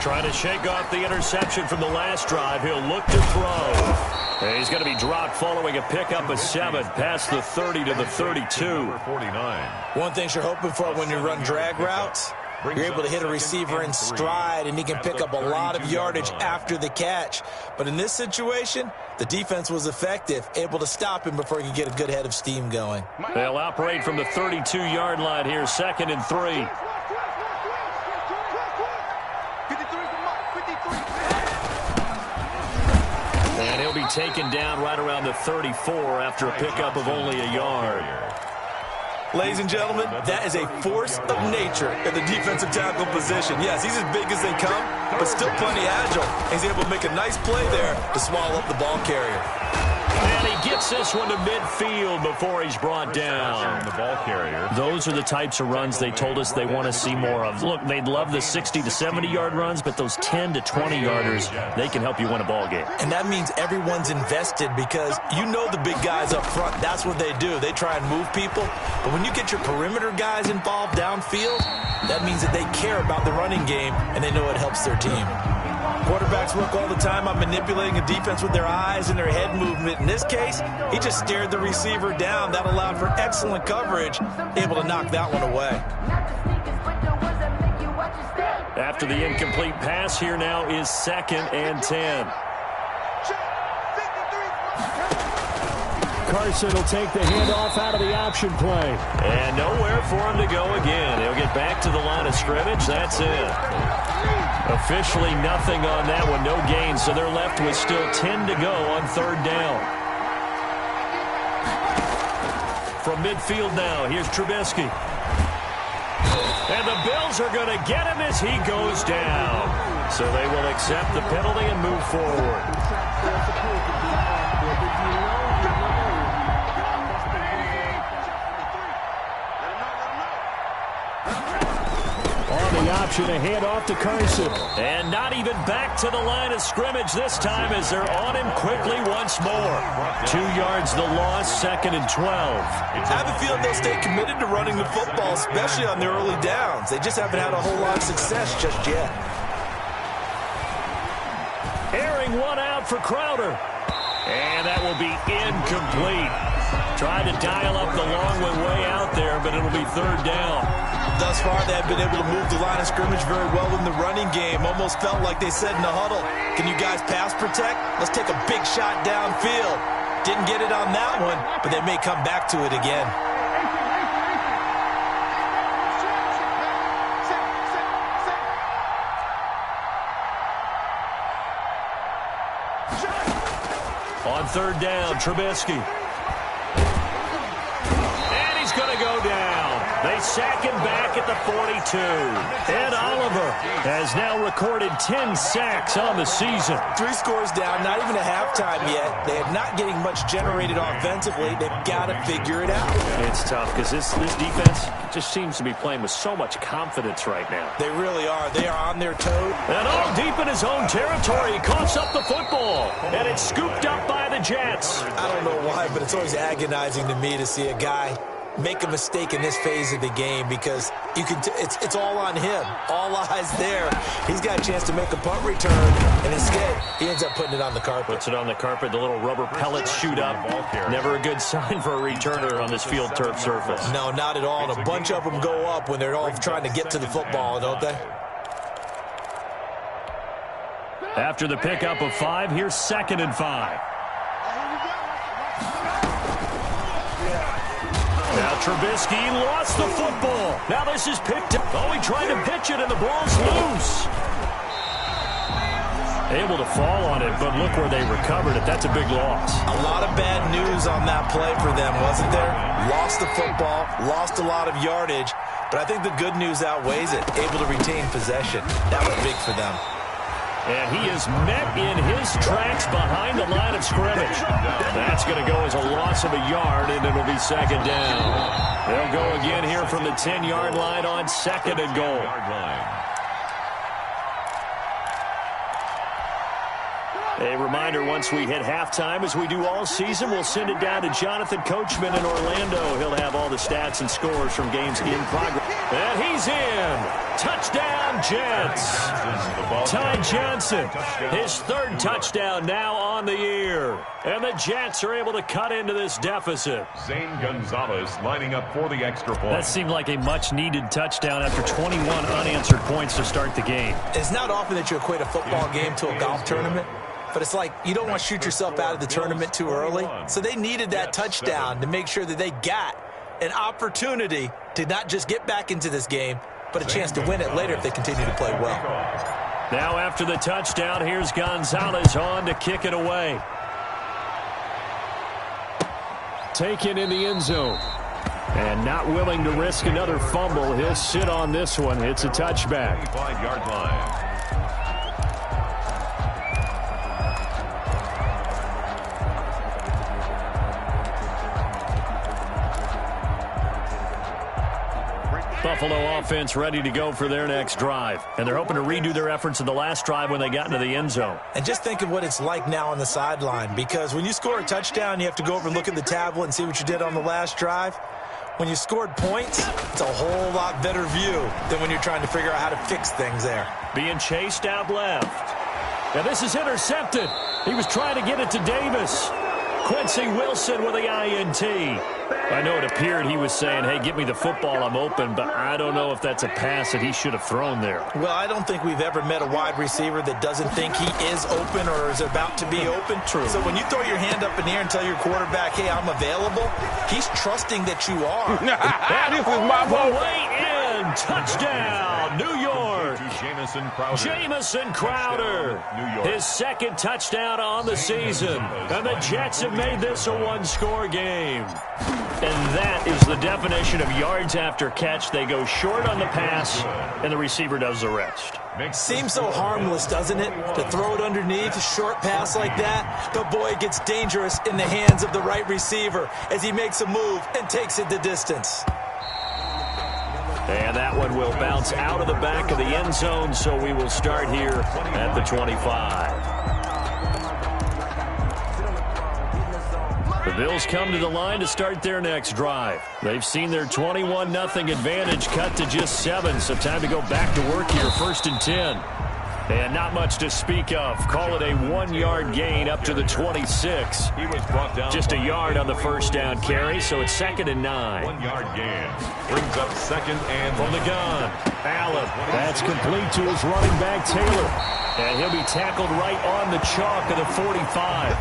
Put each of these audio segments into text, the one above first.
Trying to shake off the interception from the last drive. He'll look to throw. And he's going to be dropped following a pickup of 7 past the 30 to the 32. One thing you're hoping for when you run drag routes, you're able to hit a receiver in stride, and he can pick up a lot of yardage after the catch. But in this situation, the defense was effective, able to stop him before he could get a good head of steam going. They'll operate from the 32-yard line here, 2nd and 3. And he'll be taken down right around the 34 after a pickup of only a yard. Ladies and gentlemen, that is a force of nature in the defensive tackle position. Yes, he's as big as they come, but still plenty agile. He's able to make a nice play there to swallow up the ball carrier. And he gets this one to midfield before he's brought down. The ball carrier. Those are the types of runs they told us they want to see more of. Look, they'd love the 60 to 70-yard runs, but those 10 to 20-yarders, they can help you win a ball game. And that means everyone's invested because you know the big guys up front. That's what they do. They try and move people. But when you get your perimeter guys involved downfield, that means that they care about the running game, and they know it helps their team. Quarterbacks work all the time on manipulating a defense with their eyes and their head movement. In this case, he just stared the receiver down. That allowed for excellent coverage, able to knock that one away. After the incomplete pass, here now is 2nd and 10. Carson will take the handoff out of the option play. And nowhere for him to go again. He'll get back to the line of scrimmage. That's it. Officially nothing on that one. No gain, so they're left with still 10 to go on 3rd down. From midfield now, here's Trubisky. And the Bills are going to get him as he goes down. So they will accept the penalty and move forward. Option to hand off to Carson. And not even back to the line of scrimmage this time as they're on him quickly once more. 2 yards the loss, 2nd and 12. I have a feeling they'll stay committed to running the football, especially on their early downs. They just haven't had a whole lot of success just yet. Airing one out for Crowder. And that will be incomplete. Tried to dial up the long one way out there, but it'll be 3rd down. Thus far, they have been able to move the line of scrimmage very well in the running game. Almost felt like they said in the huddle, can you guys pass protect? Let's take a big shot downfield. Didn't get it on that one, but they may come back to it again. On 3rd down, Trubisky. And he's going to go down. They sack him back at the 42. And Oliver has now recorded 10 sacks on the season. 3 scores down, not even a halftime yet. They are not getting much generated offensively. They've got to figure it out. It's tough because this defense just seems to be playing with so much confidence right now. They really are. They are on their toes. And all deep in his own territory, he coughs up the football. And it's scooped up by the Jets. I don't know why, but it's always agonizing to me to see a guy make a mistake in this phase of the game because you can it's all on him. All eyes there. He's got a chance to make a punt return, and instead he ends up putting it on the carpet. Puts it on the carpet. The little rubber pellets shoot up. Never a good sign for a returner on this field turf surface. No, not at all. And a bunch of them go up when they're all trying to get to the football, don't they? After the pickup of 5, here's 2nd and 5. Now Trubisky lost the football. Now this is picked up. Oh, he tried to pitch it, and the ball's loose. Able to fall on it, but look where they recovered it. That's a big loss. A lot of bad news on that play for them, wasn't there? Lost the football, lost a lot of yardage, but I think the good news outweighs it. Able to retain possession. That was big for them. And he is met in his tracks behind the line of scrimmage. That's going to go as a loss of a yard, and it'll be 2nd down. They'll go again here from the 10-yard line on 2nd and goal. A reminder, once we hit halftime, as we do all season, we'll send it down to Jonathan Coachman in Orlando. He'll have all the stats and scores from games in progress. And he's in. Touchdown, Jets. Ty Johnson, his third touchdown now on the year. And the Jets are able to cut into this deficit. Zane Gonzalez lining up for the extra point. That seemed like a much-needed touchdown after 21 unanswered points to start the game. It's not often that you equate a football game to a golf tournament, but it's like you don't want to shoot yourself out of the tournament too early. So they needed that touchdown to make sure that they got an opportunity to not just get back into this game, but a chance to win it later if they continue to play well. Now after the touchdown, here's Gonzalez on to kick it away. Taken in the end zone. And not willing to risk another fumble. He'll sit on this one. It's a touchback. 25-yard line. Buffalo offense ready to go for their next drive. And they're hoping to redo their efforts in the last drive when they got into the end zone. And just think of what it's like now on the sideline, because when you score a touchdown, you have to go over and look at the tablet and see what you did on the last drive. When you scored points, it's a whole lot better view than when you're trying to figure out how to fix things there. Being chased out left. And this is intercepted. He was trying to get it to Davis. Quincy Wilson with the INT. I know it appeared he was saying, hey, get me the football, I'm open, but I don't know if that's a pass that he should have thrown there. Well, I don't think we've ever met a wide receiver that doesn't think he is open or is about to be open. True. So when you throw your hand up in the air and tell your quarterback, hey, I'm available, he's trusting that you are. This is my way in. Touchdown, New York. Jamison Crowder. His second touchdown on the season. And the Jets have made this a one-score game. And that is the definition of yards after catch. They go short on the pass, and the receiver does the rest. Seems so harmless, doesn't it, to throw it underneath, a short pass like that? But, boy, it gets dangerous in the hands of the right receiver as he makes a move and takes it the distance. And that one will bounce out of the back of the end zone, so we will start here at the 25. The Bills come to the line to start their next drive. They've seen their 21-0 advantage cut to just 7, so time to go back to work here, 1st and 10. And not much to speak of. Call it a 1-yard gain up to the 26. He was brought down just a yard on the first down carry, so it's 2nd and 9. 1-yard gain. Brings up 2nd and from the gun. Allen. That's complete to his running back, Taylor. And he'll be tackled right on the chalk of the 45.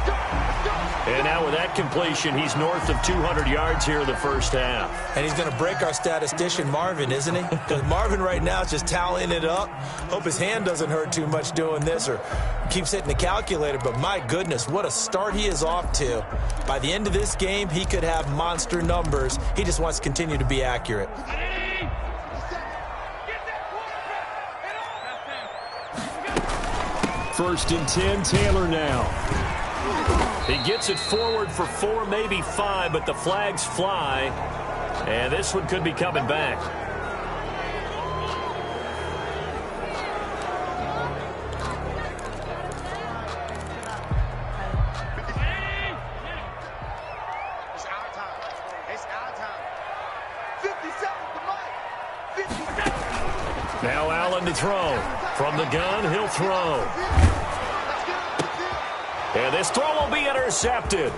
And now with that completion, he's north of 200 yards here in the first half. And he's going to break our statistician, Marvin, isn't he? Because Marvin right now is just tallying it up. Hope his hand doesn't hurt too much doing this or keeps hitting the calculator. But my goodness, what a start he is off to. By the end of this game, he could have monster numbers. He just wants to continue to be accurate. First and 10, Taylor now. He gets it forward for 4, maybe 5, but the flags fly. And this one could be coming back. It's our time. It's our time. 57 to Mike. 57. Now Allen to throw. From the gun, he'll throw. And this throw will be intercepted.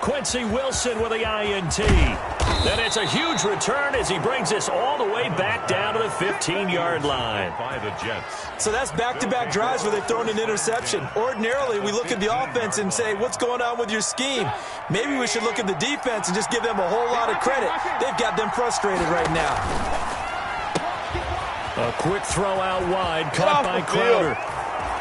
Quincy Wilson with the INT. And it's a huge return as he brings this all the way back down to the 15-yard line. By the Jets. So that's back-to-back drives where they've thrown an interception. Ordinarily, we look at the offense and say, what's going on with your scheme? Maybe we should look at the defense and just give them a whole lot of credit. They've got them frustrated right now. A quick throw out wide, caught by Crowder.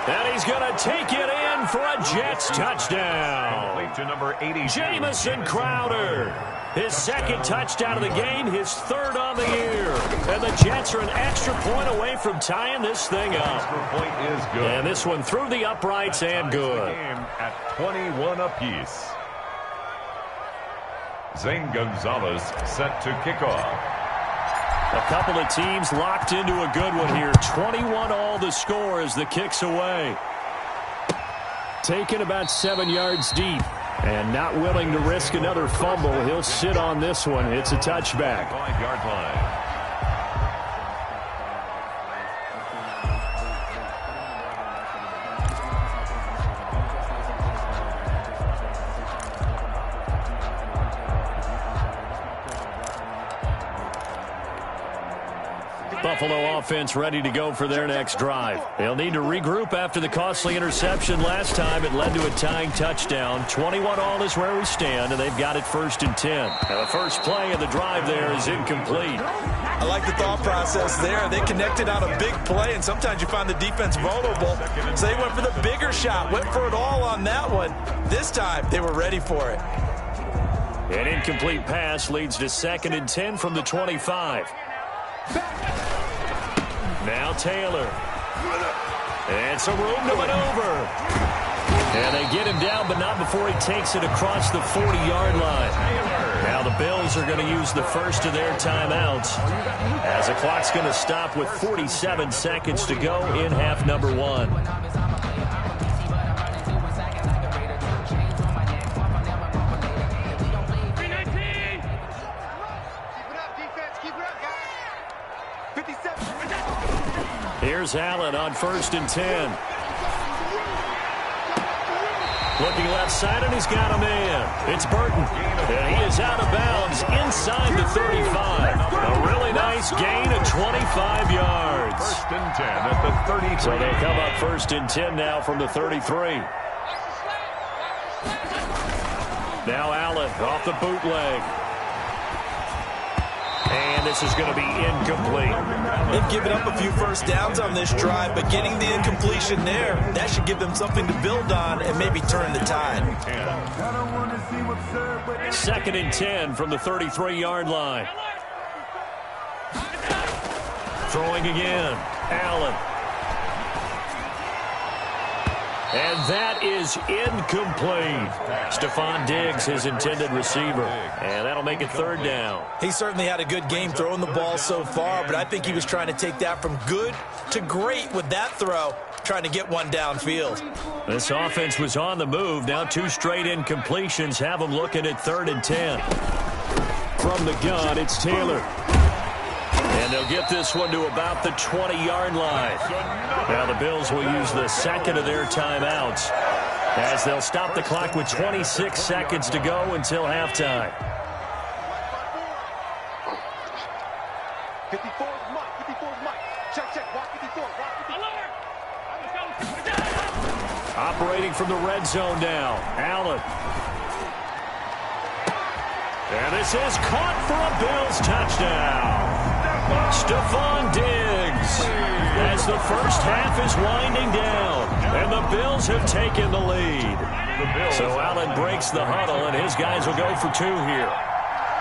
And he's going to take it in for a Jets touchdown. Complete to number 80. Jamison Crowder. His second touchdown of the game, his third on the year. And the Jets are an extra point away from tying this thing up. Extra point is good. And this one through the uprights and good. Game at 21 apiece. Zane Gonzalez set to kick off. A couple of teams locked into a good one here. 21 all the score as the kick's away. Taken about 7 yards deep. And not willing to risk another fumble. He'll sit on this one. It's a touchback. 5-yard line. Buffalo offense ready to go for their next drive. They'll need to regroup after the costly interception last time. It led to a tying touchdown. 21-all is where we stand, and they've got it 1st and 10. Now the first play of the drive there is incomplete. I like the thought process there. They connected on a big play, and sometimes you find the defense vulnerable. So they went for the bigger shot, went for it all on that one. This time, they were ready for it. An incomplete pass leads to 2nd and 10 from the 25. Now Taylor. And some room to maneuver. And they get him down, but not before he takes it across the 40-yard line. Now the Bills are going to use the first of their timeouts, as the clock's going to stop with 47 seconds to go in half number 1. Here's Allen on 1st and 10. Looking left side, and he's got a man. It's Burton. And he is out of bounds inside the 35. A really nice gain of 25 yards. 1st and 10 at the 33. So they'll come up 1st and 10 now from the 33. Now Allen off the bootleg. And this is going to be incomplete. They've given up a few first downs on this drive, but getting the incompletion there, that should give them something to build on and maybe turn the tide. 2nd and 10 from the 33-yard line. Throwing again. Allen. And that is incomplete. Stephon Diggs, his intended receiver. And that'll make it 3rd down. He certainly had a good game throwing the ball so far, but I think he was trying to take that from good to great with that throw, trying to get one downfield. This offense was on the move. Now 2 straight incompletions have them looking at 3rd and 10. From the gun, it's Taylor. And they'll get this one to about the 20-yard line. Now the Bills will use the 2nd of their timeouts, as they'll stop the clock with 26 seconds to go until halftime. 54 is Mike. 54 is Mike. Check. Watch 54. Operating from the red zone now. Allen. And this is caught for a Bills touchdown. Stephon Diggs, as the first half is winding down, and the Bills have taken the lead. So Allen breaks the huddle, and his guys will go for 2 here.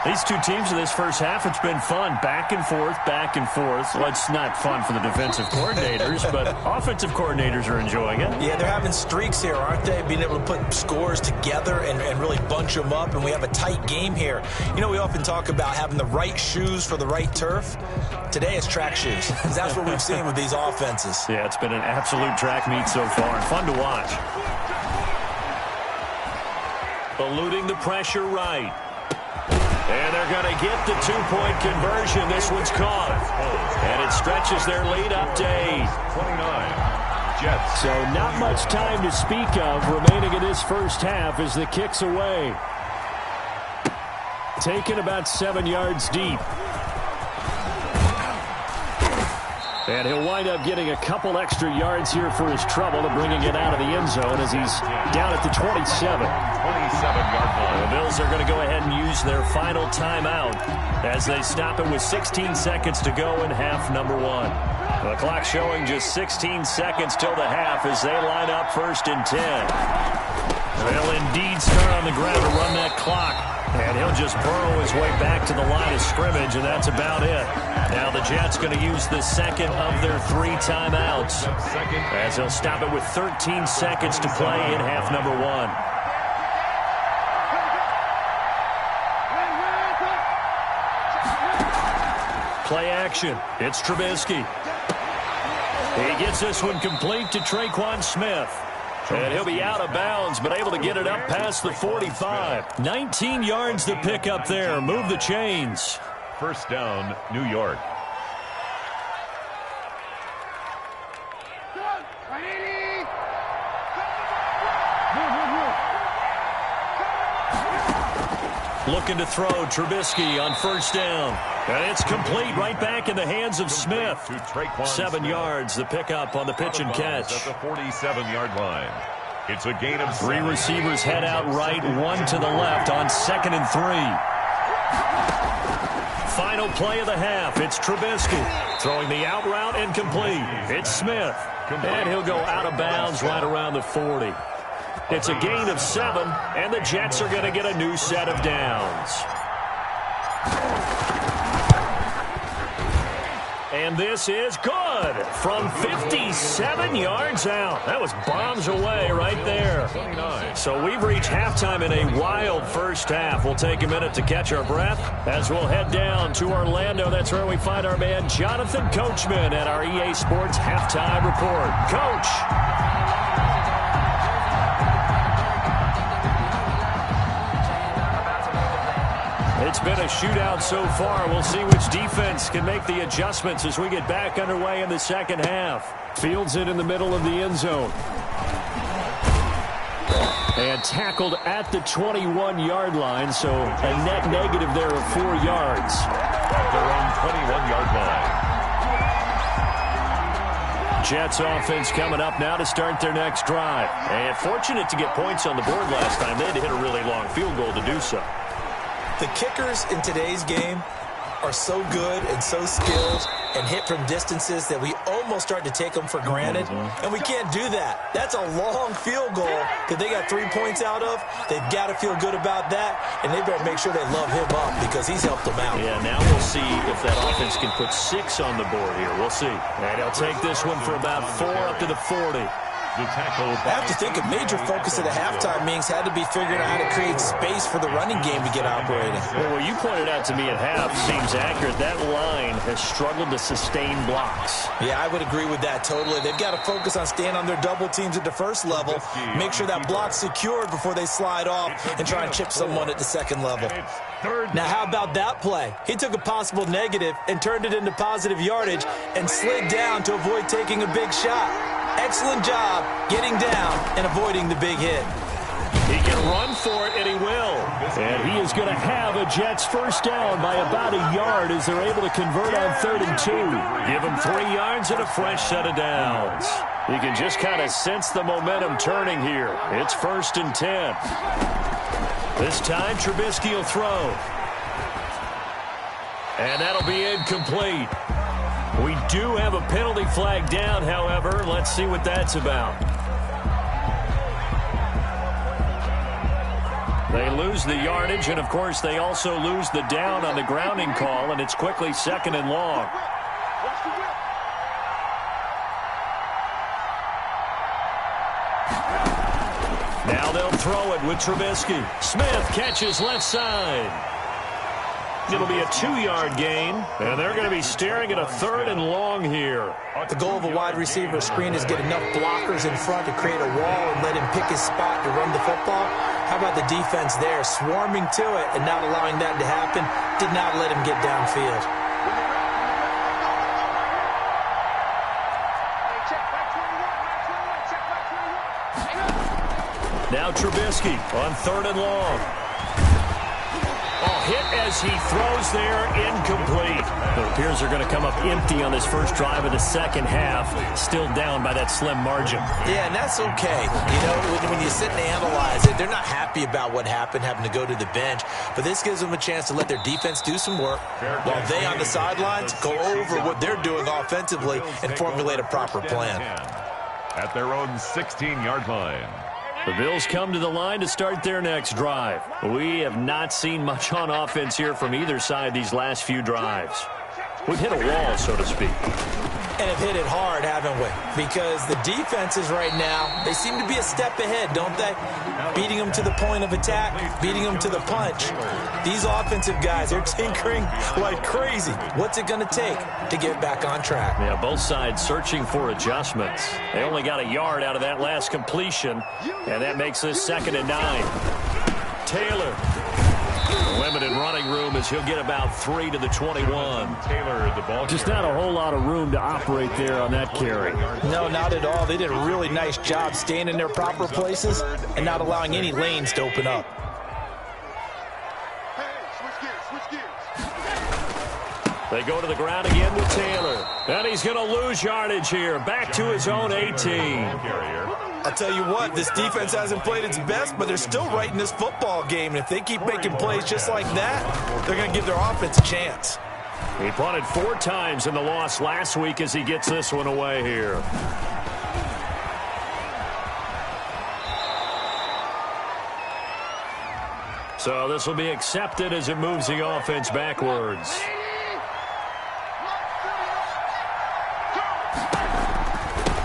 These two teams in this first half, it's been fun. Back and forth, back and forth. Well, it's not fun for the defensive coordinators, but offensive coordinators are enjoying it. Yeah, they're having streaks here, aren't they? Being able to put scores together and really bunch them up, and we have a tight game here. You know, we often talk about having the right shoes for the right turf. Today it's track shoes. That's what we've seen with these offenses. Yeah, it's been an absolute track meet so far, and fun to watch. Eluding the pressure right. And they're going to get the 2-point conversion. This one's caught. And it stretches their lead up to 8. 29, Jets. So not much time to speak of remaining in this first half as the kick's away. Taken about 7 yards deep. And he'll wind up getting a couple extra yards here for his trouble to bringing it out of the end zone as he's down at the 27. 27-yard line. The Bills are going to go ahead and use their final timeout as they stop it with 16 seconds to go in half number 1. The clock showing just 16 seconds till the half as they line up 1st and 10. They'll indeed start on the ground to run that clock. And he'll just burrow his way back to the line of scrimmage, and that's about it. Now the Jets going to use the 2nd of their 3 timeouts as they'll stop it with 13 seconds to play in half number 1. Play action. It's Trubisky. He gets this one complete to Traquan Smith. And he'll be out of bounds, but able to get it up past the 45. 19 yards to pick up there. Move the chains. 1st down, New York. Looking to throw, Trubisky on first down. And it's complete right back in the hands of Smith. 7 yards, the pickup on the pitch and catch. At the 47-yard line. It's a gain of 3 receivers head out right, 1 to the left on 2nd and 3. Final play of the half. It's Trubisky throwing the out route and complete. It's Smith. And he'll go out of bounds right around the 40. It's a gain of 7, and the Jets are going to get a new set of downs. And this is good from 57 yards out. That was bombs away right there. So we've reached halftime in a wild first half. We'll take a minute to catch our breath as we'll head down to Orlando. That's where we find our man Jonathan Coachman at our EA Sports Halftime Report. Coach. It's been a shootout so far. We'll see which defense can make the adjustments as we get back underway in the second half. Fields it in the middle of the end zone. And tackled at the 21-yard line, so a net negative there of 4 yards. At their own 21-yard line. Jets offense coming up now to start their next drive. And fortunate to get points on the board last time. They had to hit a really long field goal to do so. The kickers in today's game are so good and so skilled and hit from distances that we almost start to take them for granted, and we can't do that. That's a long field goal that they got 3 points out of. They've got to feel good about that, and they better make sure they love him up because he's helped them out. Yeah, now we'll see if that offense can put 6 on the board here. We'll see. And he'll take this one for about 4 up to the 40. I have to think a major focus of the halftime meetings had to be figuring out how to create space for the running game to get operating. Well, what you pointed out to me at half seems accurate. That line has struggled to sustain blocks. Yeah, I would agree with that totally. They've got to focus on staying on their double teams at the first level, make sure that block's secured before they slide off and try and chip someone at the second level. Now, how about that play? He took a possible negative and turned it into positive yardage and slid down to avoid taking a big shot. Excellent job getting down and avoiding the big hit. He can run for it, and he will. And he is going to have a Jets first down by about a yard as they're able to convert on 3rd and 2. Give him 3 yards and a fresh set of downs. You can just kind of sense the momentum turning here. It's 1st and 10. This time, Trubisky will throw. And that'll be incomplete. We do have a penalty flag down, however. Let's see what that's about. They lose the yardage, and, of course, they also lose the down on the grounding call, and it's quickly 2nd and long. Now they'll throw it with Trubisky. Smith catches left side. It'll be a 2-yard gain, and they're going to be staring at a 3rd and long here. The goal of a wide receiver screen is get enough blockers in front to create a wall and let him pick his spot to run the football. How about the defense there, swarming to it and not allowing that to happen? Did not let him get downfield. Now Trubisky on 3rd and long. Hit as he throws there, incomplete. It appears they're going to come up empty on this first drive of the second half, still down by that slim margin. Yeah, and that's okay. You know, when you sit and analyze it, they're not happy about what happened, having to go to the bench, but this gives them a chance to let their defense do some work while they on the sidelines go over what they're doing offensively and formulate a proper plan. At their own 16-yard line. The Bills come to the line to start their next drive. We have not seen much on offense here from either side these last few drives. We've hit a wall, so to speak. And have hit it hard, haven't we? Because the defenses right now, they seem to be a step ahead, don't they? Beating them to the point of attack, beating them to the punch. These offensive guys, they're tinkering like crazy. What's it going to take to get back on track? Yeah, both sides searching for adjustments. They only got a yard out of that last completion, and that makes this 2nd and 9. Taylor. Limited running room as he'll get about 3 to the 21. Taylor, the ball. Just not a whole lot of room to operate there on that carry. No, not at all. They did a really nice job staying in their proper places and not allowing any lanes to open up. They go to the ground again with Taylor. And he's going to lose yardage here. Back to his own 18. I'll tell you what, this defense hasn't played its best, but they're still right in this football game. And if they keep making plays just like that, they're going to give their offense a chance. He punted 4 times in the loss last week as he gets this one away here. So this will be accepted as it moves the offense backwards.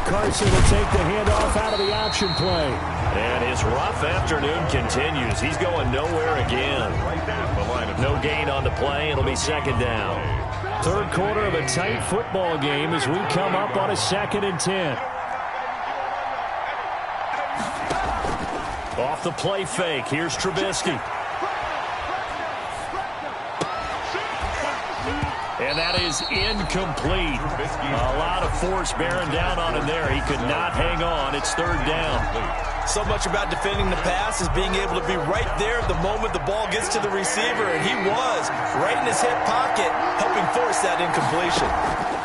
Carson will take the handoff out of the option play. And his rough afternoon continues. He's going nowhere again. No gain on the play. It'll be second down. Third quarter of a tight football game as we come up on a 2nd and 10. Off the play fake. Here's Trubisky. And that is incomplete. A lot of force bearing down on him there. He could not hang on. It's third down. So much about defending the pass is being able to be right there the moment the ball gets to the receiver, and he was right in his hip pocket, helping force that incompletion.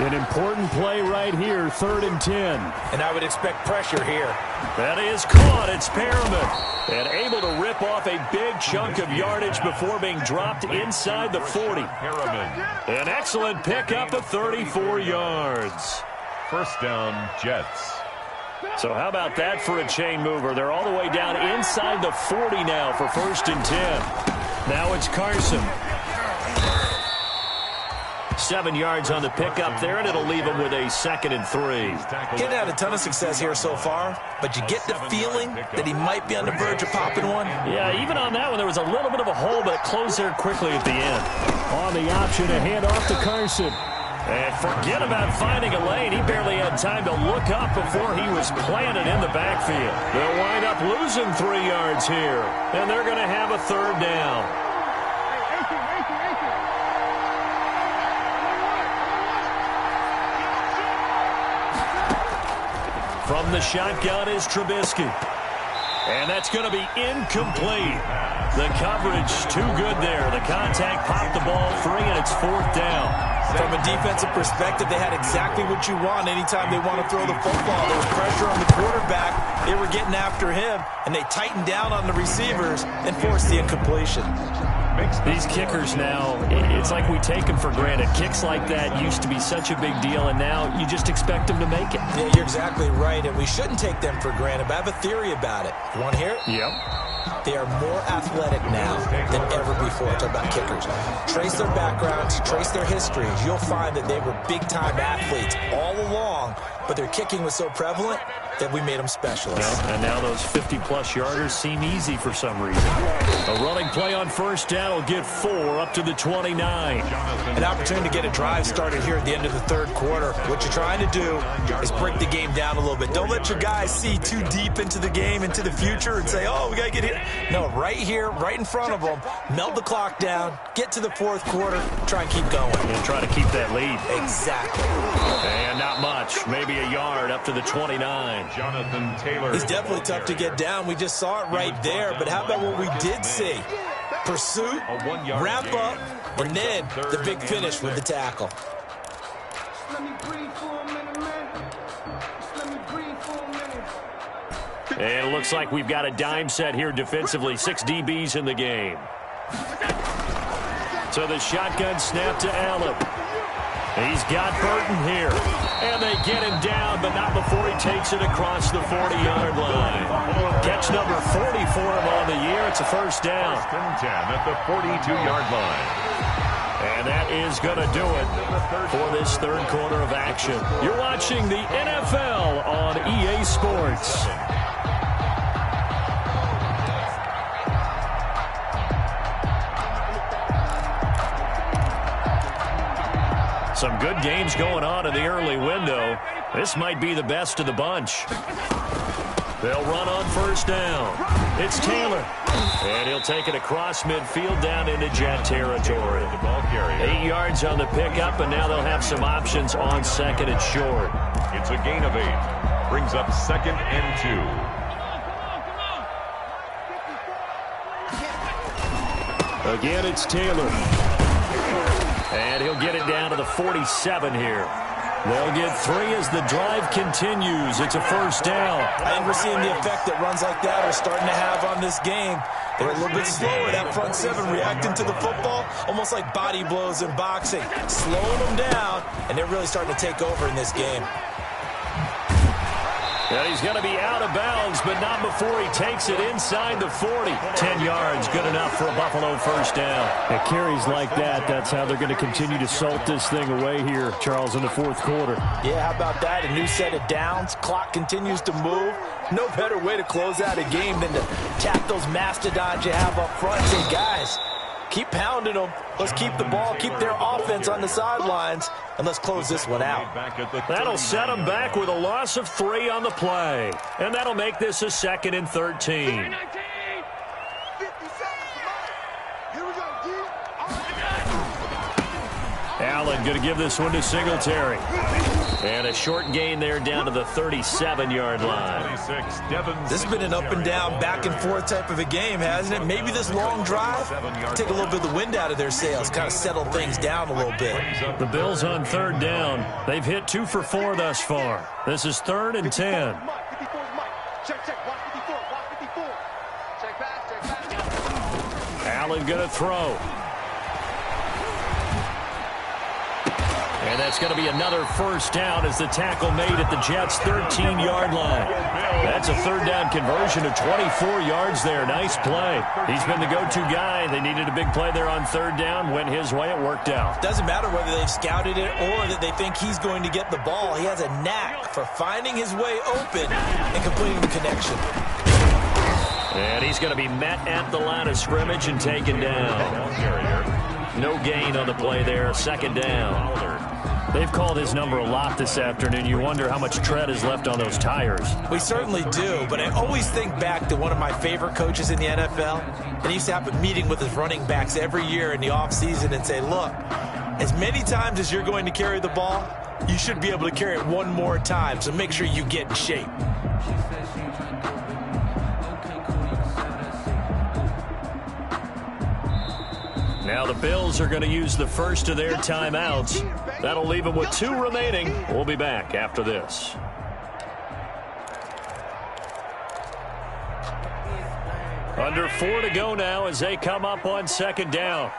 An important play right here, 3rd and 10. And I would expect pressure here. That is caught. It's Perriman. And able to rip off a big chunk of yardage before being dropped inside the 40. An excellent pickup of 34 yards. First down, Jets. So how about that for a chain mover? They're all the way down inside the 40 now for 1st and 10. Now it's Carson. 7 yards on the pickup there, and it'll leave him with a 2nd and 3. He's had a ton of success here so far, but you get the feeling that he might be on the verge of popping one. Yeah, even on that one, there was a little bit of a hole, but it closed there quickly at the end. On the option, a handoff to Carson. And forget about finding a lane. He barely had time to look up before he was planted in the backfield. They'll wind up losing 3 yards here, and they're going to have a 3rd down. From the shotgun is Trubisky. And that's going to be incomplete. The coverage too good there. The contact popped the ball free, and it's 4th down. From a defensive perspective, they had exactly what you want anytime they want to throw the football. There was pressure on the quarterback. They were getting after him, and they tightened down on the receivers and forced the incompletion. These kickers now, it's like we take them for granted. Kicks like that used to be such a big deal, and now you just expect them to make it. Yeah, you're exactly right, and we shouldn't take them for granted, but I have a theory about it. You want to hear it? Yep. They are more athletic now than ever before. Talk about kickers. Trace their backgrounds, trace their histories. You'll find that they were big-time athletes all along, but their kicking was so prevalent that we made them specialists. And now those 50-plus yarders seem easy for some reason. A running play on 1st down will get 4 up to the 29. An opportunity to get a drive started here at the end of the 3rd quarter. What you're trying to do is break the game down a little bit. Don't let your guys see too deep into the game, into the future, and say, oh, we got to get here. No, right here, right in front of them, melt the clock down, get to the 4th quarter, try and keep going. And try to keep that lead. Exactly. And not much, maybe a yard up to the 29. Jonathan Taylor. It's definitely tough to get down. We just saw it right there, but how about what we did see? Pursuit, wrap up, and then the big finish with the tackle. And it looks like we've got a dime set here defensively. 6 DBs in the game. So the shotgun snap to Allen. He's got Burton here. And they get him down, but not before he takes it across the 40-yard line. Catch number 40 for him on the year. It's a 1st down. 1st and 10 at the 42-yard line. And that is going to do it for this 3rd quarter of action. You're watching the NFL on EA Sports. Some good games going on in the early window. This might be the best of the bunch. They'll run on 1st down. It's Taylor. And he'll take it across midfield down into Jet territory. 8 yards on the pickup, and now they'll have some options on 2nd and short. It's a gain of 8. Brings up 2nd and 2. Again, it's Taylor. And he'll get it down to the 47 here. They'll get 3 as the drive continues. It's a first down. I think we're seeing the effect that runs like that are starting to have on this game. They're a little bit slower, that front 7, reacting to the football, almost like body blows in boxing, slowing them down, and they're really starting to take over in this game. And he's going to be out of bounds, but not before he takes it inside the 40. 10 yards, good enough for a Buffalo first down. At carries like that, that's how they're going to continue to salt this thing away here, Charles, in the fourth quarter. Yeah, how about that? A new set of downs. Clock continues to move. No better way to close out a game than to tap those mastodons you have up front. Say, guys, keep pounding them. Let's keep the ball, keep their offense on the sidelines, and let's close this one out. That'll set them back with a loss of 3 on the play. And that'll make this a 2nd and 13. Allen going to give this one to Singletary. And a short gain there down to the 37-yard line. This has been an up and down, back and forth type of a game, hasn't it? Maybe this long drive, take a little bit of the wind out of their sails, kind of settle things down a little bit. The Bills on 3rd down. They've hit 2 for 4 thus far. This is 3rd and 10. Allen going to throw. And that's going to be another first down as the tackle made at the Jets' 13-yard line. That's a 3rd down conversion of 24 yards there. Nice play. He's been the go-to guy. They needed a big play there on 3rd down. Went his way. It worked out. Doesn't matter whether they've scouted it or that they think he's going to get the ball. He has a knack for finding his way open and completing the connection. And he's going to be met at the line of scrimmage and taken down. No gain on the play there. 2nd down. They've called his number a lot this afternoon. You wonder how much tread is left on those tires. We certainly do, but I always think back to one of my favorite coaches in the NFL, and he used to have a meeting with his running backs every year in the offseason and say, look, as many times as you're going to carry the ball, you should be able to carry it one more time, so make sure you get in shape. Now the Bills are going to use the first of their timeouts. That'll leave them with 2 remaining. We'll be back after this. Under 4 to go now as they come up on 2nd down.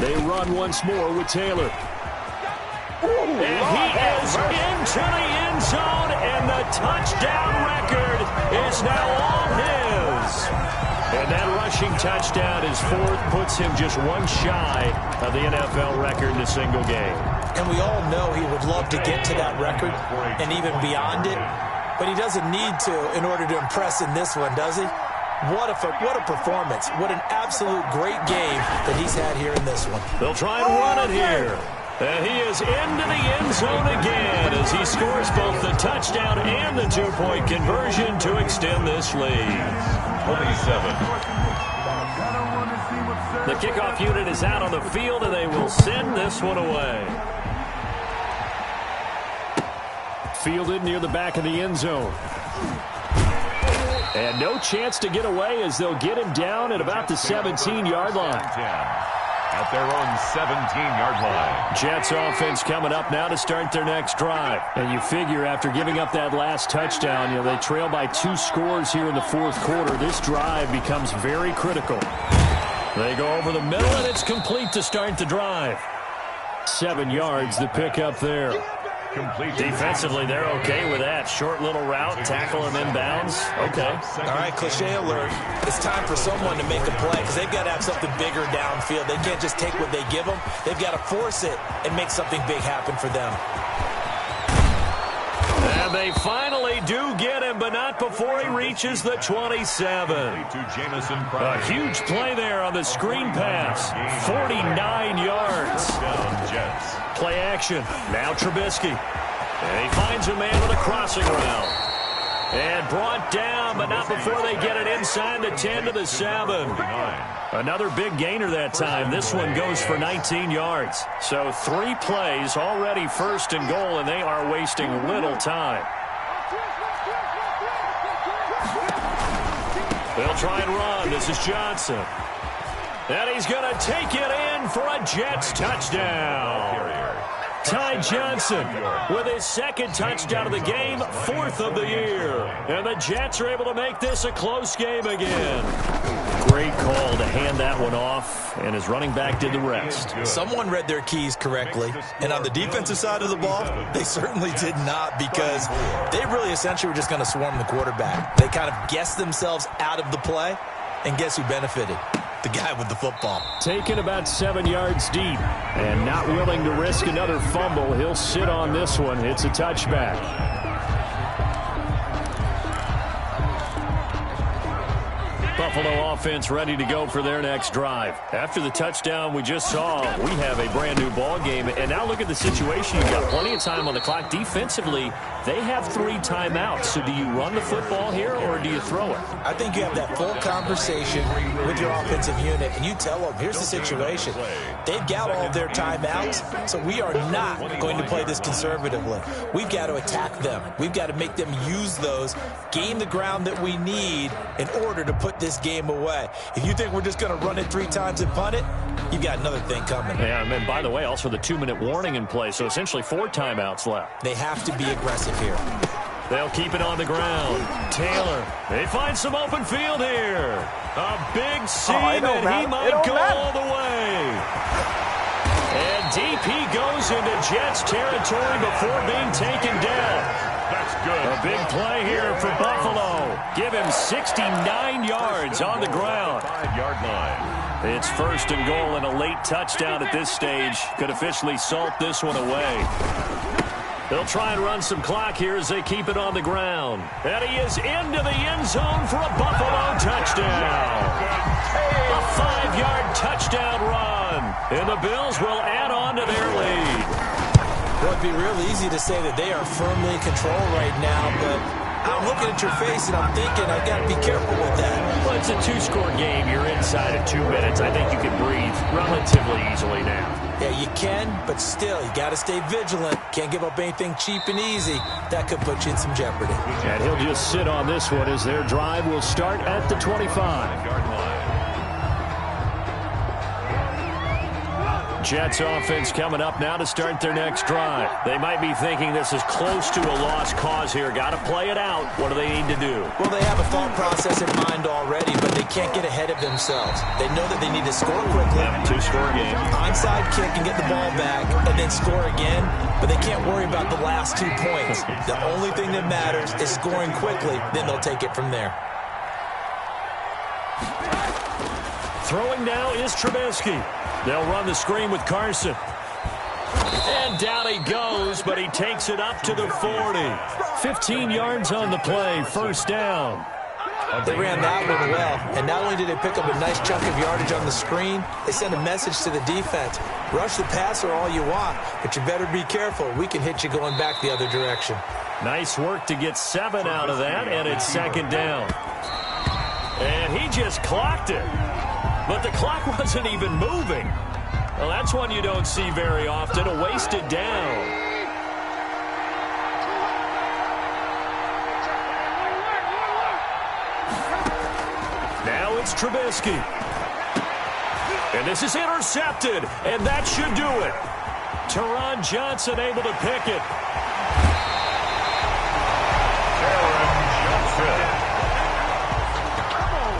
They run once more with Taylor. And he is into the end zone, and the touchdown record is now all his. And that rushing touchdown is 4th, puts him just 1 shy of the NFL record in a single game. And we all know he would love to get to that record and even beyond it, but he doesn't need to in order to impress in this one, does he? What a performance. What an absolute great game that he's had here in this one. They'll try and run it here. And he is into the end zone again as he scores both the touchdown and the 2-point conversion to extend this lead. 27. The kickoff unit is out on the field, and they will send this one away. Fielded near the back of the end zone. And no chance to get away as they'll get him down at about the 17-yard line. At their own 17-yard line. Jets offense coming up now to start their next drive. And you figure after giving up that last touchdown, they trail by 2 scores here in the fourth quarter. This drive becomes very critical. They go over the middle, and it's complete to start the drive. 7 yards, the pickup there. Complete. Defensively, they're okay with that. Short little route, tackle him inbounds. Okay. All right, cliche alert. It's time for someone to make a play because they've got to have something bigger downfield. They can't just take what they give them. They've got to force it and make something big happen for them. And they finally do get him, but not before he reaches the 27. A huge play there on the screen pass. 49 yards. Play action. Now Trubisky. And he finds a man with a crossing route. And brought down, but not before they get it inside the 10 to the 7. Another big gainer that time. This one goes for 19 yards. So 3 plays already 1st and goal, and they are wasting little time. They'll try and run. This is Johnson. And he's going to take it in for a Jets touchdown. Ty Johnson with his second touchdown of the game, fourth of the year. And the Jets are able to make this a close game again. Great call to hand that one off, and his running back did the rest. Someone read their keys correctly, and on the defensive side of the ball, they certainly did not, because they really essentially were just going to swarm the quarterback. They kind of guessed themselves out of the play, and guess who benefited? The guy with the football. Taken about 7 yards deep and not willing to risk another fumble. He'll sit on this one. It's a touchback. Buffalo offense ready to go for their next drive. After the touchdown we just saw, we have a brand-new ball game. And now look at the situation. You've got plenty of time on the clock. Defensively, they have 3 timeouts. So do you run the football here or do you throw it? I think you have that full conversation with your offensive unit, and you tell them, here's the situation. They've got all of their timeouts, so we are not going to play this conservatively. We've got to attack them. We've got to make them use those, gain the ground that we need in order to put this game away. If you think we're just going to run it 3 times and punt it, you've got another thing coming. Yeah, and by the way, also the 2-minute warning in play, so essentially 4 timeouts left. They have to be aggressive here. They'll keep it on the ground. Taylor, they find some open field here. A big seam, and he might go all the way. And DP goes into Jets territory before being taken down. That's good. A big play here for Buffalo. Give him 69 yards on the ground. 5-yard line. It's 1st and goal, and a late touchdown at this stage could officially salt this one away. They'll try and run some clock here as they keep it on the ground. And he is into the end zone for a Buffalo touchdown. A 5-yard touchdown run. And the Bills will add on to their lead. Well, it'd be real easy to say that they are firmly in control right now, but I'm looking at your face and I'm thinking I've got to be careful with that. Well, it's a 2-score game. You're inside of 2 minutes. I think you can breathe relatively easily now. Yeah, you can, but still, you got to stay vigilant. Can't give up anything cheap and easy. That could put you in some jeopardy. And he'll just sit on this one as their drive will start at the 25-yard line. Jets offense coming up now to start their next drive. They might be thinking this is close to a lost cause here. Got to play it out. What do they need to do? Well, they have a thought process in mind already, but they can't get ahead of themselves. They know that they need to score quickly. 2-score game. Onside kick and get the ball back and then score again, but they can't worry about the last 2 points. The only thing that matters is scoring quickly, then they'll take it from there. Throwing now is Trubisky. They'll run the screen with Carson. And down he goes, but he takes it up to the 40. 15 yards on the play, 1st down. They ran that one well, and not only did they pick up a nice chunk of yardage on the screen, they sent a message to the defense. Rush the passer all you want, but you better be careful. We can hit you going back the other direction. Nice work to get 7 out of that, and it's 2nd down. And he just clocked it. But the clock wasn't even moving. Well, that's one you don't see very often, a wasted down. Now it's Trubisky. And this is intercepted, and that should do it. Teron Johnson able to pick it.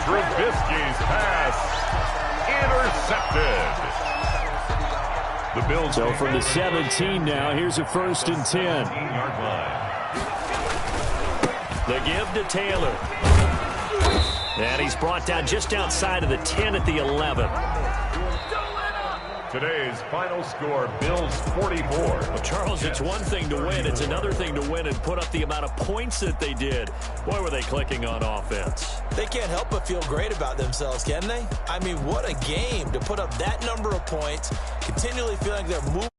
Trubisky's pass intercepted. The Bills. So from the 17 now, here's a 1st and 10. The give to Taylor. And he's brought down just outside of the 10 at the 11. Today's final score, Bills 44. Well, Charles, it's one thing to win. It's another thing to win and put up the amount of points that they did. Boy, were they clicking on offense. They can't help but feel great about themselves, can they? I mean, what a game to put up that number of points, continually feeling they're moving